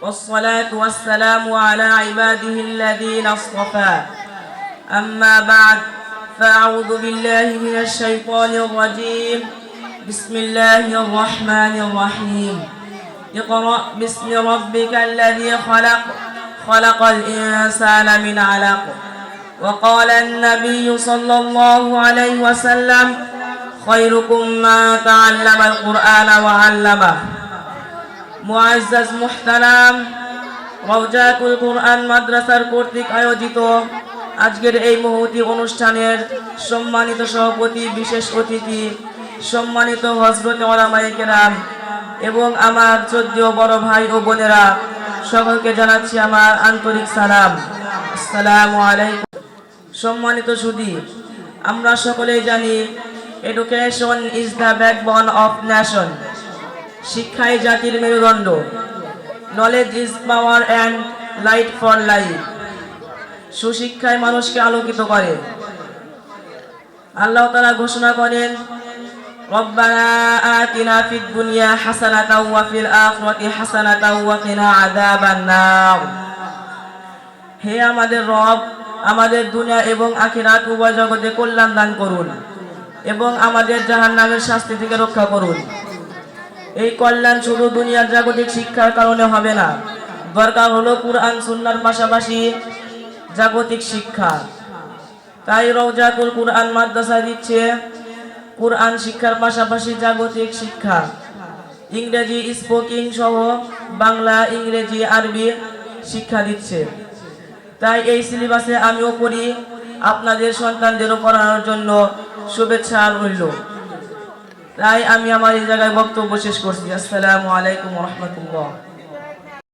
والصلاة والسلام على عباده الذين اصطفى أما بعد فأعوذ بالله من الشيطان الرجيم بسم الله الرحمن الرحيم اقرأ باسم ربك الذي خلق الإنسان من علق وقال النبي صلى الله عليه وسلم خيركم من تعلم القرآن وعلمه মুআজ্জাজ মুহতারাম রওজাতুল কোরআন মাদ্রাসার কর্তৃক আয়োজিত আজকের এই মহতী অনুষ্ঠানের সম্মানিত সভাপতি, বিশেষ অতিথি, সম্মানিত হযরত উলামায়ে কেরাম এবং আমার শ্রদ্ধেয় বড় ভাই ও বোনেরা, সকলকে জানাচ্ছি আমার আন্তরিক সালাম। আসসালামু আলাইকুম। সম্মানিত সুধী, আমরা সকলেই জানি education is the backbone of nation. শিক্ষাই জাতির মেরুদণ্ড। Knowledge is power and light for life. সুশিক্ষায় মানুষকে আলোকিত করে। আল্লাহ তাআলা ঘোষণা করেন, রব্বানা আতিনা ফিদ দুনিয়া হাসানাতাও ওয়া ফিল আখিরাতি হাসানাতাও ওয়া কিনা আযাবান নার। হে আমাদের রব, আমাদের দুনিয়া এবং আখিরাত উভয় জগতে কল্যাণ দান করুন এবং আমাদের জাহান্নামের শাস্তি থেকে রক্ষা করুন। এই কল্যাণ শুধু দুনিয়ার জাগতিক শিক্ষার কারণে হবে না, দরকার হলো কুরআন সুন্নাহর পাশাপাশি জাগতিক শিক্ষা। তাই রওজাতুল কোরআন মাদ্রাসা দিচ্ছে কুরআন শিক্ষার পাশাপাশি জাগতিক শিক্ষা, ইংরেজি স্পোকিং সহ বাংলা, ইংরেজি, আরবি শিক্ষা দিচ্ছে। তাই এই সিলেবাসে আমিও পড়ি, আপনাদের সন্তানদেরও পড়ানোর জন্য শুভেচ্ছা রইল। তাই আমি আমার এই জায়গায় বক্তব্য শেষ করছি। আসসালামু আলাইকুম ওয়া রাহমাতুল্লাহ।